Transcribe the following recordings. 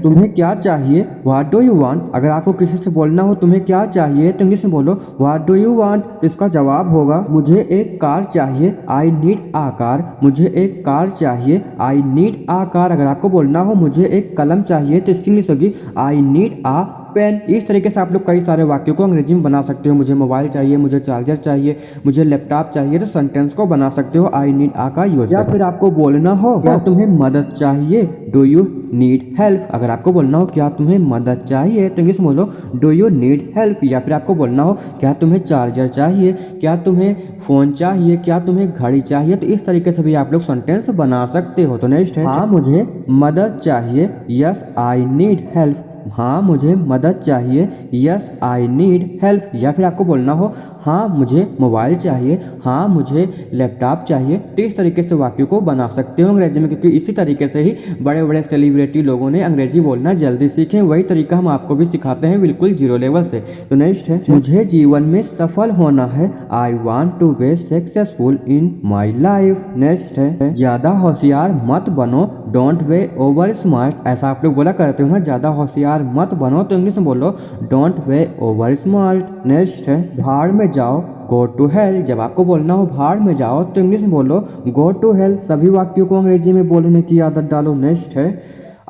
तुम्हें क्या चाहिए, व्हाट डू यू वांट। अगर आपको किसी से बोलना हो तुम्हें क्या चाहिए तो इंग्लिश में बोलो व्हाट डू यू वांट। तो इसका जवाब होगा मुझे एक कार चाहिए, आई नीड आ कार। मुझे एक कार चाहिए, आई नीड आ कार। अगर आपको बोलना हो मुझे एक कलम चाहिए तो इसकी इंग्लिश होगी आई नीड आ पेन। इस तरीके से आप लोग कई सारे वाक्यों को अंग्रेजी में बना सकते हो। मुझे मोबाइल चाहिए, मुझे चार्जर चाहिए, मुझे लैपटॉप चाहिए, तो सेंटेंस को बना सकते हो आई नीड आ का यूज। या फिर आपको बोलना हो क्या तुम्हें मदद चाहिए, डू यू नीड हेल्प। अगर आपको बोलना हो क्या तुम्हें मदद चाहिए तो इंग्लिश में बोलो डू यू नीड हेल्प। या फिर आपको बोलना हो क्या तुम्हें चार्जर चाहिए, क्या तुम्हें फ़ोन चाहिए, क्या तुम्हें घड़ी चाहिए, तो इस तरीके से भी आप लोग सेंटेंस बना सकते हो। तो नेक्स्ट है हाँ मुझे मदद चाहिए, यस आई नीड हेल्प। हाँ मुझे मदद चाहिए, यस आई नीड हेल्प। या फिर आपको बोलना हो हाँ मुझे मोबाइल चाहिए, हाँ मुझे लैपटॉप चाहिए, तो इस तरीके से वाक्यों को बना सकते हो अंग्रेजी में, क्योंकि इसी तरीके से ही बड़े बड़े सेलिब्रिटी लोगों ने अंग्रेजी बोलना जल्दी सीखे। वही तरीका हम आपको भी सिखाते हैं बिल्कुल जीरो लेवल से। तो नेक्स्ट है मुझे जीवन में सफल होना है, I want to be successful in my life. Next है ज्यादा होशियार मत बनो, डोंट वे ओवर स्मार्ट। ऐसा आप लोग बोला करते हो ना, ज्यादा होशियार मत बनो, तो इंग्लिश में बोलो don't way over smart. Next है भाड़ में जाओ, गो टू हेल। जब आपको बोलना हो भाड़ में जाओ तो इंग्लिश में बोलो गो टू हेल। सभी वाक्यों को अंग्रेजी में बोलने की आदत डालो। नेक्स्ट है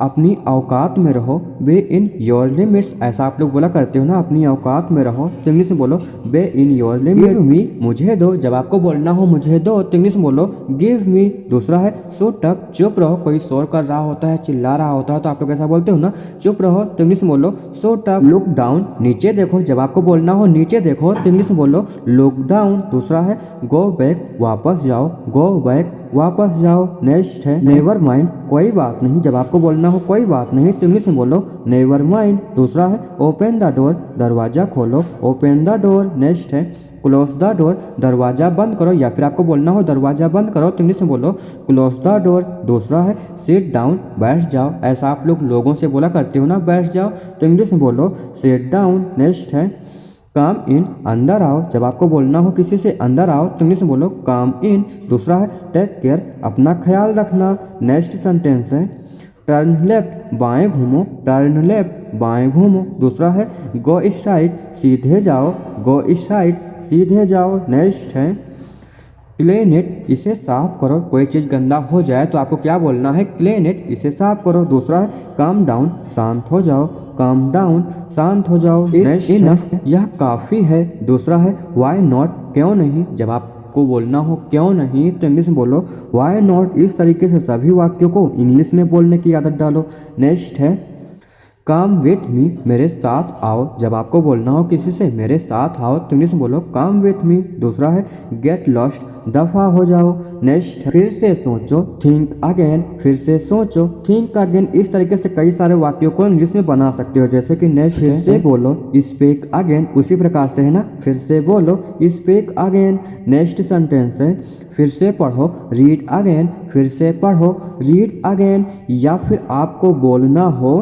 अपनी औकात में रहो, बे इन योर लिमिट्स। ऐसा आप लोग बोला करते हो ना, अपनी औकात में रहो, तो इंग्लिश में बोलो be in your limits. Give me, मुझे दो। जब आपको बोलना हो मुझे दो तो इंग्लिश में बोलो गिव मी। दूसरा है शट अप, चुप रहो। कोई शोर कर रहा होता है, चिल्ला रहा होता है, तो आप लोग ऐसा बोलते हो ना चुप रहो, तो इंग्लिश में बोलो शट अप। लुक डाउन, नीचे देखो। जब आपको बोलना हो नीचे देखो तो इंग्लिश में बोलो लुक डाउन। दूसरा है गो बैक, वापस जाओ, गो बैक, वापस जाओ। नेक्स्ट है नेवर माइंड, कोई बात नहीं। जब आपको बोलना हो कोई बात नहीं तो इंग्लिश में बोलो नेवर माइंड। दूसरा है ओपन द डोर, दरवाजा खोलो, ओपन द डोर। नेक्स्ट है क्लोज द डोर, दरवाजा बंद करो। या फिर आपको बोलना हो दरवाजा बंद करो तो इंग्लिश में बोलो क्लोज द डोर। दूसरा है सिट डाउन, बैठ जाओ। ऐसा आप लोग लोगों से बोला करते हो ना बैठ जाओ, तो इंग्लिश में बोलो सिट डाउन। नेक्स्ट है कम इन, अंदर आओ। जब आपको बोलना हो किसी से अंदर आओ तो इंग्लिश में बोलो कम इन। दूसरा है टेक केयर, अपना ख्याल रखना। नेक्स्ट सेंटेंस है टर्न लेफ्ट, बाएं घूमो, टर्न लेफ्ट, बाएं घूमो। दूसरा है गो स्ट्राइट, सीधे जाओ, गो स्ट्राइट, सीधे जाओ। नेक्स्ट है क्लीन इट, इसे साफ करो। कोई चीज़ गंदा हो जाए तो आपको क्या बोलना है क्लीन इट, इसे साफ करो। दूसरा है काम डाउन, शांत हो जाओ, काम डाउन, शांत हो जाओ। इनफ, यह काफ़ी है। दूसरा है वाई नॉट, क्यों नहीं। जब आपको बोलना हो क्यों नहीं तो इंग्लिश में बोलो वाई नॉट। इस तरीके से सभी वाक्यों को इंग्लिश में बोलने की आदत डालो। नेक्स्ट है कम विथ मी, मेरे साथ आओ। जब आपको बोलना हो किसी से मेरे साथ आओ तो इंग्लिश में बोलो कम विथ मी। दूसरा है गेट लॉस्ट, दफा हो जाओ। नेक्स्ट फिर से सोचो, थिंक अगेन, फिर से सोचो, थिंक अगेन। इस तरीके से कई सारे वाक्यों को इंग्लिश में बना सकते हो। जैसे कि नेक्स्ट फिर से बोलो, स्पीक अगेन, उसी प्रकार से है ना, फिर से बोलो, स्पीक अगेन। नेक्स्ट सेंटेंस है फिर से पढ़ो, रीड अगेन, फिर से पढ़ो, रीड अगेन। या फिर आपको बोलना हो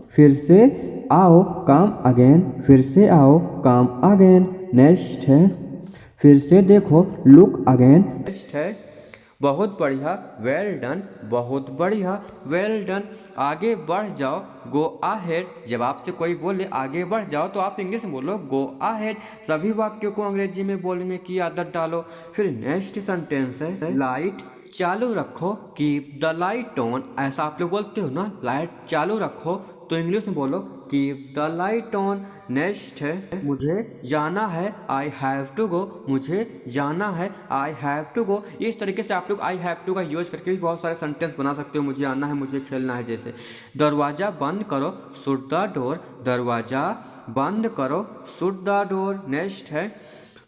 फिर से आओ, काम अगेन, फिर से आओ, काम अगेन। नेक्स्ट है फिर से देखो, लुक अगेन। नेक्स्ट है बहुत बढ़िया, वेल डन, बहुत बढ़िया, वेल डन। आगे बढ़ जाओ, गो अहेड। जब आपसे कोई बोले आगे बढ़ जाओ तो आप इंग्लिश में बोलो गो अहेड। सभी वाक्यों को अंग्रेजी में बोलने की आदत डालो। फिर नेक्स्ट सेंटेंस है लाइट चालू रखो, कीप द लाइट ऑन। ऐसा आप लोग बोलते हो ना, लाइट चालू रखो, तो इंग्लिश में बोलो keep the light on. Next है मुझे जाना है, आई हैव टू गो, मुझे जाना है, आई हैव टू गो। इस तरीके से आप लोग आई हैव टू का यूज करके भी बहुत सारे सेंटेंस बना सकते हो। मुझे आना है, मुझे खेलना है। जैसे दरवाज़ा बंद करो, शट द डोर, दरवाज़ा बंद करो, शट द डोर। नेक्स्ट है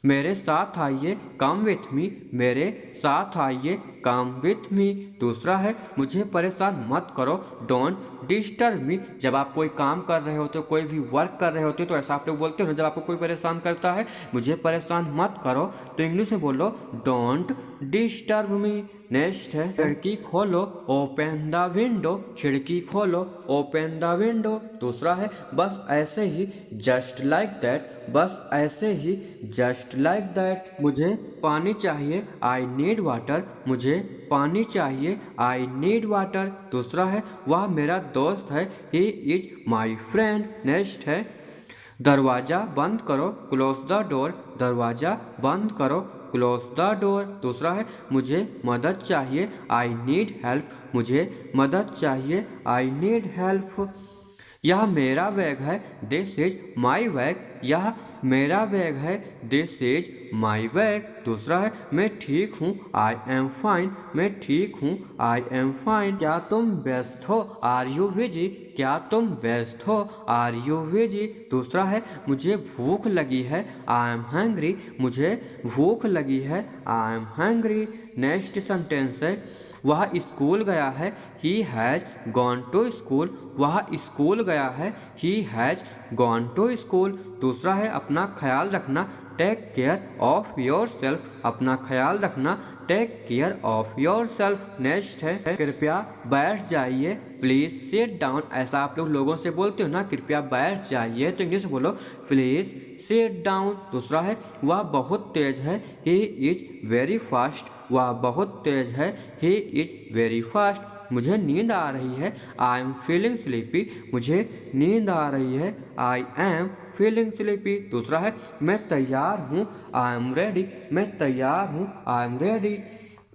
मेरे साथ आइए, कम विथ मी, मेरे साथ आइए, कम विथ मी। दूसरा है मुझे परेशान मत करो, डोंट डिस्टर्ब मी। जब आप कोई काम कर रहे होते हो, कोई भी वर्क कर रहे होते हो, तो ऐसा आप लोग बोलते हो ना, जब आपको कोई परेशान करता है मुझे परेशान मत करो, तो इंग्लिश में बोलो डोंट डिस्टर्ब मी। नेक्स्ट है खिड़की खोलो, ओपन द विंडो, खिड़की खोलो, ओपन द विंडो। दूसरा है बस ऐसे ही, जस्ट लाइक दैट, बस ऐसे ही, जस्ट लाइक दैट। मुझे पानी चाहिए, आई नीड वाटर, मुझे मुझे पानी चाहिए, आई नीड वाटर। दूसरा है वह मेरा दोस्त है, he is my friend. Next है दरवाज़ा बंद करो, क्लोज द डोर। दरवाज़ा बंद करो, क्लोज द डोर। दूसरा है मुझे मदद चाहिए, आई नीड हेल्प। मुझे मदद चाहिए, आई नीड हेल्प। यह मेरा बैग है, दिस इज माई बैग। यह मेरा बैग है, दिस इज माई बैग। दूसरा है मैं ठीक हूँ, आई एम फाइन। मैं ठीक हूँ, आई एम फाइन। क्या तुम व्यस्त हो, आर यू बिजी। क्या तुम व्यस्त हो, आर यू बिजी। दूसरा है मुझे भूख लगी है, आई एम हैंग्री। मुझे भूख लगी है, I am hungry. Next sentence है वह स्कूल गया है, he has gone to school. वह स्कूल गया है, he has gone to school. दूसरा है अपना ख्याल रखना, take care of yourself. अपना ख्याल रखना, take care of yourself. Next है कृपया बैठ जाइए, प्लीज सिट डाउन। ऐसा आप लोगों से बोलते हो ना, कृपया बैठ जाइए, तो इंग्लिश में बोलो प्लीज सिट डाउन। दूसरा है वह बहुत तेज है, ही इज वेरी फास्ट। वह बहुत तेज है, ही इज वेरी फास्ट। मुझे नींद आ रही है, आई एम फीलिंग स्लीपी। मुझे नींद आ रही है, आई एम फीलिंग स्लीपी। दूसरा है मैं तैयार हूँ, आई एम रेडी। मैं तैयार हूँ, आई एम रेडी।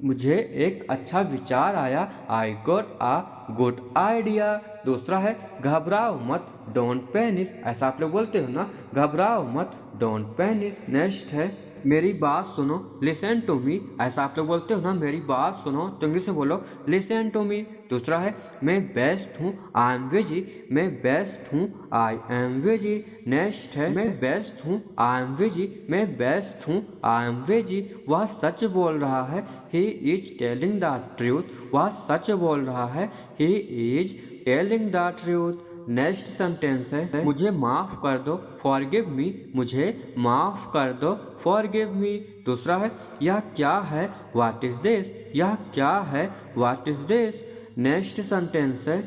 मुझे एक अच्छा विचार आया, I got a good idea. दूसरा है घबराओ मत, डोंट पैनिक। ऐसा आप लोग बोलते हो ना, घबराओ मत, डोंट पैनिक। नेक्स्ट है मेरी बात सुनो, लिसन टू मी। ऐसा आप लोग बोलते हो ना, मेरी बात सुनो, तो इंग्लिश में बोलो लिसन टू मी। दूसरा है मैं बेस्ट हूँ, आई एम बिजी। मैं बेस्ट हूँ, आई एम बिजी। नेक्स्ट है मैं बेस्ट हूँ, आई एम बिजी। मैं बेस्ट हूँ, आई एम बिजी। वह सच बोल रहा है, he is telling the truth. वह सच बोल रहा है, he is telling the truth. Next sentence है मुझे माफ़ कर दो, फॉरगिव मी। मुझे माफ़ कर दो, फॉरगिव मी। दूसरा है यह क्या है, व्हाट इज दिस। यह क्या है, what is this. Next sentence है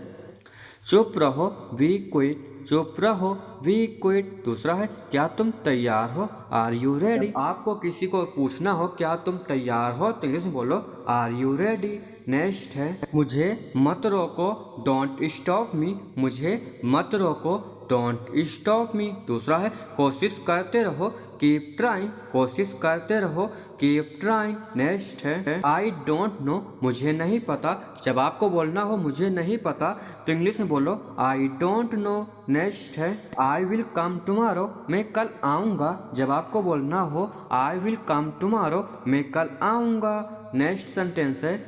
चुप रहो, बी क्विट। चुप रहो, बी क्विट। दूसरा है क्या तुम तैयार हो, आर यू रेडी। आपको किसी को पूछना हो क्या तुम तैयार हो, तो इंग्लिश में बोलो आर यू रेडी। नेक्स्ट है मुझे मत रोको, डोंट स्टॉप मी। मुझे मत रोको, डोंट स्टॉप मी। दूसरा है कोशिश करते रहो, कीप ट्राइंग। कोशिश करते रहो, कीप ट्राइंग। नेक्स्ट है आई डोंट नो। मुझे नहीं पता। जब आपको बोलना हो मुझे नहीं पता, तो इंग्लिश में बोलो आई डोंट नो। नेक्स्ट है आई विल कम टुमारो। मैं कल आऊँगा। जब आपको बोलना हो आई विल कम टुमारो, मैं कल आऊँगा। नेक्स्ट सेंटेंस है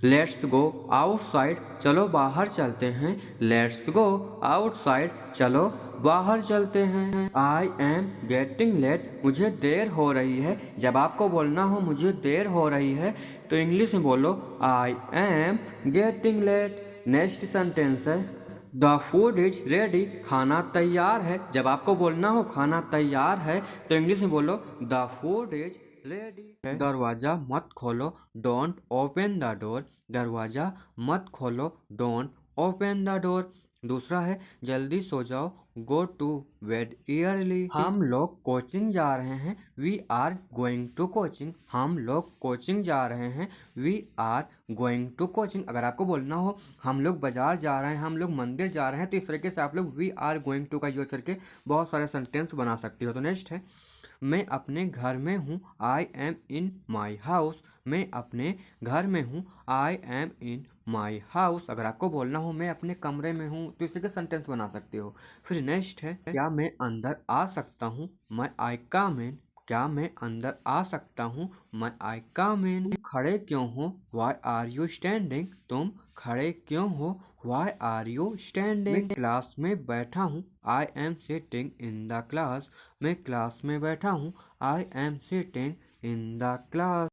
लेट्स गो आउटसाइड। चलो बाहर चलते हैं। Let's go outside. चलो बाहर चलते हैं। I am getting late. मुझे देर हो रही है। जब आपको बोलना हो मुझे देर हो रही है, तो इंग्लिश में बोलो I am getting late. Next sentence है द फूड इज रेडी। खाना तैयार है। जब आपको बोलना हो खाना तैयार है, तो इंग्लिश में बोलो द फूड इज रेडी। दरवाज़ा मत खोलो, डोंट ओपन द डोर। दरवाज़ा मत खोलो, डोंट ओपन द डोर। दूसरा है जल्दी सो जाओ, गो टू बेड ईयरली। हम लोग कोचिंग जा रहे हैं, we are going to coaching. हम लोग कोचिंग जा रहे हैं, we are going to coaching. अगर आपको बोलना हो हम लोग बाजार जा रहे हैं, हम लोग मंदिर जा रहे हैं, तो इस तरीके से आप लोग वी आर गोइंग टू का यूज करके बहुत सारे सेंटेंस बना सकते हो। तो नेक्स्ट है मैं अपने घर में हूँ, I am in my house. मैं अपने घर में हूँ, I am in my house. अगर आपको बोलना हो मैं अपने कमरे में हूँ, तो इसी का सेंटेंस बना सकते हो। फिर नेक्स्ट है क्या मैं अंदर आ सकता हूँ, मैं आई कम इन। क्या मैं अंदर आ सकता हूँ, मैं आई कम इन। खड़े क्यों हो, वाई आर यू स्टैंडिंग। तुम खड़े क्यों हो, वाई आर यू स्टैंडिंग। मैं क्लास में बैठा हूँ, I am sitting in the class. मैं क्लास में बैठा हूँ, I am sitting in the class.